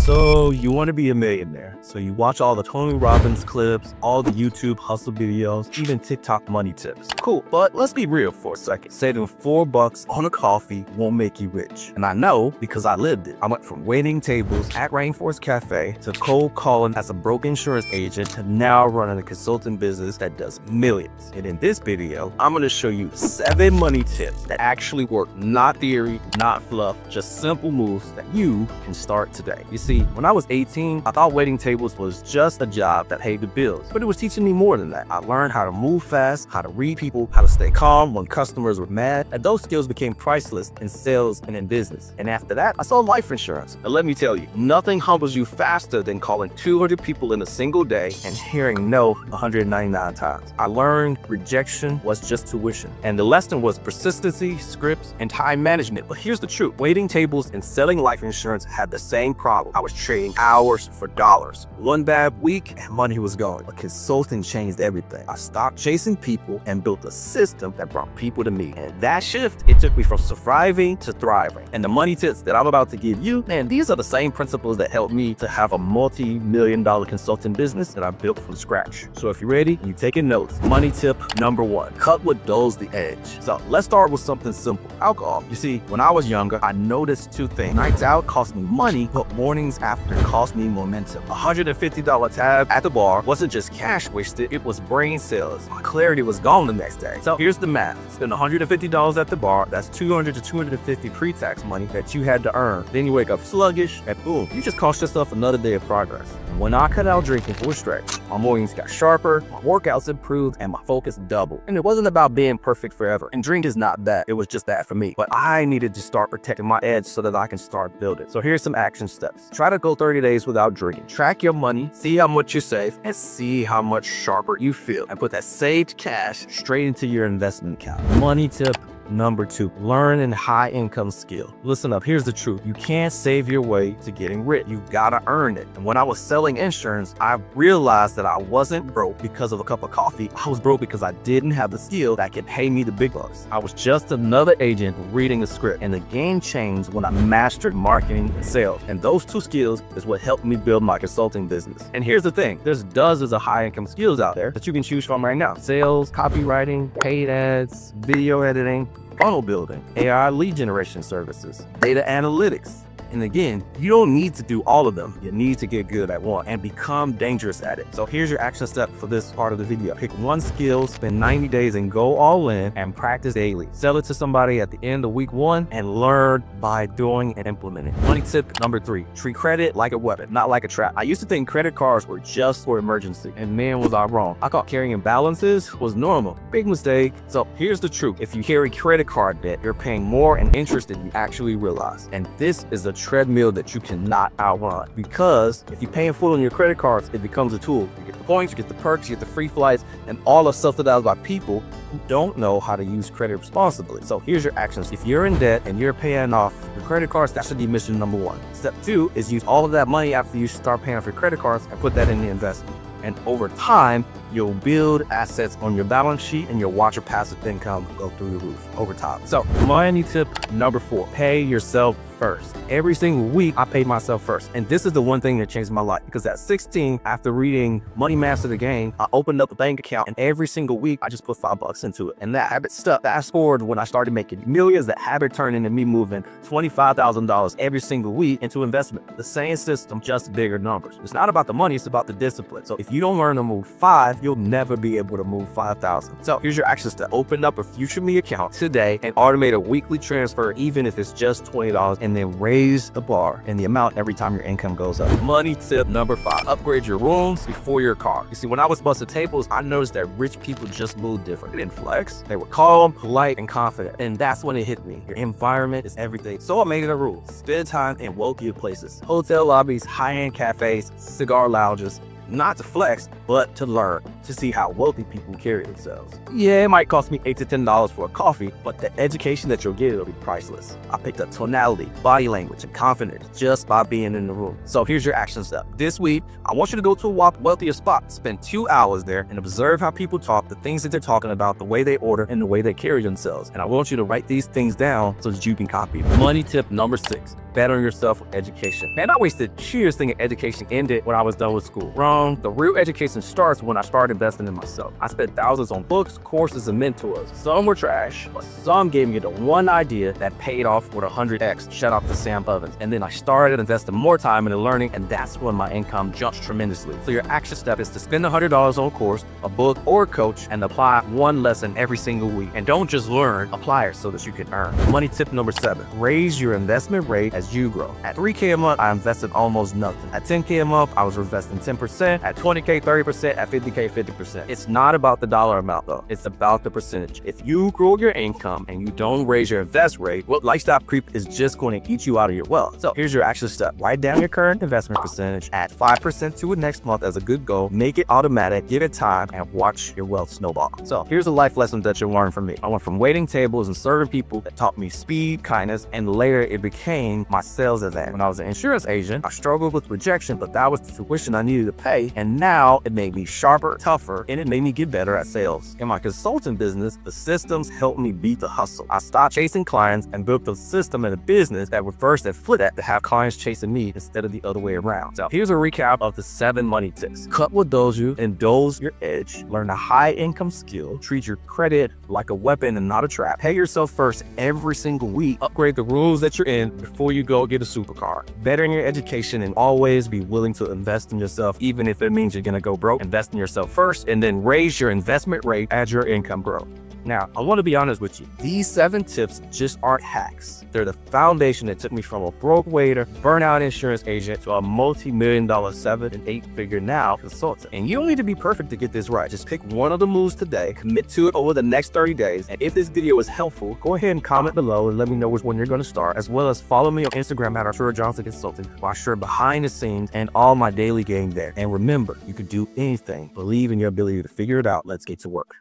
So you want to be a millionaire. So you watch all the Tony Robbins clips, all the YouTube hustle videos, even TikTok money tips. Cool, but let's be real for a second. Saving $4 on a coffee won't make you rich. And I know because I lived it. I went from waiting tables at Rainforest Cafe to cold calling as a broke insurance agent to now running a consulting business that does millions. And in this video, I'm going to show you 7 money tips that actually work. Not theory, not fluff, just simple moves that you can start today. You see, when I was 18, I thought waiting tables was just a job that paid the bills, but it was teaching me more than that. I learned how to move fast, how to read people, how to stay calm when customers were mad, and those skills became priceless in sales and in business. And after that, I sold life insurance. And let me tell you, nothing humbles you faster than calling 200 people in a single day and hearing no 199 times. I learned rejection was just tuition, and the lesson was persistency, scripts, and time management. But here's the truth. Waiting tables and selling life insurance had the same problem. I was trading hours for dollars. One bad week and money was gone. A consulting changed everything. I stopped chasing people and built a system that brought people to me. And that shift, it took me from surviving to thriving. And the money tips that I'm about to give you, man, these are the same principles that helped me to have a multi-million-dollar consulting business that I built from scratch. So if you're ready, you taking notes. Money tip number 1, cut what dulls the edge. So let's start with something simple. Alcohol. You see, when I was younger, I noticed 2 things. Nights out cost me money, but mornings after cost me momentum. $150 tab at the bar wasn't just cash wasted, it was brain cells. My clarity was gone the next day. So here's the math. Spend $150 at the bar, that's $200 to $250 pre-tax money that you had to earn. Then you wake up sluggish, and boom, you just cost yourself another day of progress. When I cut out drinking for a stretch, my mornings got sharper, my workouts improved, and my focus doubled. And it wasn't about being perfect forever. And drink is not that, it was just that for me. But I needed to start protecting my edge so that I can start building. So here's some action steps. Try to go 30 days without drinking. Track your money, see how much you save, and see how much sharper you feel. And put that saved cash straight into your investment account. Money tip number 2, learn a high income skill. Listen up, here's the truth. You can't save your way to getting rich. You gotta earn it. And when I was selling insurance, I realized that I wasn't broke because of a cup of coffee. I was broke because I didn't have the skill that could pay me the big bucks. I was just another agent reading a script. And the game changed when I mastered marketing and sales. And those 2 skills is what helped me build my consulting business. And here's the thing, there's dozens of high income skills out there that you can choose from right now. Sales, copywriting, paid ads, video editing, funnel building, AI lead generation services, data analytics. And again, you don't need to do all of them. You need to get good at one and become dangerous at it. So here's your action step for this part of the video. Pick one skill, spend 90 days and go all in and practice daily. Sell it to somebody at the end of week 1 and learn by doing and implementing. Money tip number 3, treat credit like a weapon, not like a trap. I used to think credit cards were just for emergency, and man was I wrong. I thought carrying balances was normal. Big mistake. So here's the truth. If you carry credit card debt, you're paying more in interest than you actually realize. And this is a treadmill that you cannot outrun, because if you pay in full on your credit cards, it becomes a tool. You get the points, you get the perks, you get the free flights, and all are subsidized by people who don't know how to use credit responsibly. So here's your actions. If you're in debt and you're paying off your credit cards, that should be mission number 1. Step 2 is use all of that money after you start paying off your credit cards and put that in the investment. And over time, you'll build assets on your balance sheet and you'll watch your passive income go through the roof over time. So money tip number 4, pay yourself first. Every single week, I paid myself first. And this is the one thing that changed my life, because at 16, after reading Money Master the Game, I opened up a bank account, and every single week, I just put $5 into it. And that habit stuck. Fast forward when I started making millions, that habit turned into me moving $25,000 every single week into investment. The same system, just bigger numbers. It's not about the money, it's about the discipline. So if you don't learn to move 5, you'll never be able to move 5,000. So here's your actions to open up a Future Me account today and automate a weekly transfer, even if it's just $20, and then raise the bar in the amount every time your income goes up. Money tip number 5, upgrade your rooms before your car. You see, when I was busting tables, I noticed that rich people just moved different. They didn't flex. They were calm, polite, and confident. And that's when it hit me. Your environment is everything. So I made it a rule. Spend time in wealthier places. Hotel lobbies, high-end cafes, cigar lounges, not to flex, but to learn, to see how wealthy people carry themselves. Yeah, it might cost me $8 to $10 for a coffee, but the education that you'll get will be priceless. I picked up tonality, body language, and confidence just by being in the room. So here's your action step. This week, I want you to go to a wealthier spot, spend 2 hours there, and observe how people talk, the things that they're talking about, the way they order, and the way they carry themselves. And I want you to write these things down so that you can copy them. Money tip number 6. Bet on yourself with education. Man, I wasted years thinking education ended when I was done with school. Wrong. The real education starts when I started investing in myself. I spent thousands on books, courses, and mentors. Some were trash, but some gave me the one idea that paid off with 100x. Shout out to Sam Ovens. And then I started investing more time into learning, and that's when my income jumped tremendously. So your action step is to spend $100 on a course, a book, or a coach, and apply one lesson every single week. And don't just learn, apply it so that you can earn. Money tip number 7. Raise your investment rate as you grow. At $3K a month, I invested almost nothing. At $10K a month, I was investing 10%. At $20K, 30%. At $50K, 50%. It's not about the dollar amount though. It's about the percentage. If you grow your income and you don't raise your invest rate, well, lifestyle creep is just going to eat you out of your wealth. So here's your action step. Write down your current investment percentage. Add 5% to it next month as a good goal. Make it automatic. Give it time and watch your wealth snowball. So here's a life lesson that you'll learn from me. I went from waiting tables and serving people that taught me speed, kindness, and later it became my sales advantage. When I was an insurance agent, I struggled with rejection, but that was the tuition I needed to pay. And now it made me sharper, tougher, and it made me get better at sales. In my consulting business, the systems helped me beat the hustle. I stopped chasing clients and built a system and a business that reversed and flipped that to have clients chasing me instead of the other way around. So here's a recap of the 7 money tips. Cut what dulls you, indulge your edge, learn a high income skill, treat your credit like a weapon and not a trap, pay yourself first every single week, upgrade the rooms that you're in before you go get a supercar, better in your education, and always be willing to invest in yourself even if it means you're gonna go broke. Invest in yourself first and then raise your investment rate as your income grows. Now, I want to be honest with you. These 7 tips just aren't hacks. They're the foundation that took me from a broke waiter, burnout insurance agent, to a multi-million-dollar 7- and 8-figure now consultant. And you don't need to be perfect to get this right. Just pick one of the moves today, commit to it over the next 30 days. And if this video was helpful, go ahead and comment below and let me know which one you're going to start, as well as follow me on Instagram at Arturo Johnson Consulting, where I share behind the scenes and all my daily game there. And remember, you can do anything. Believe in your ability to figure it out. Let's get to work.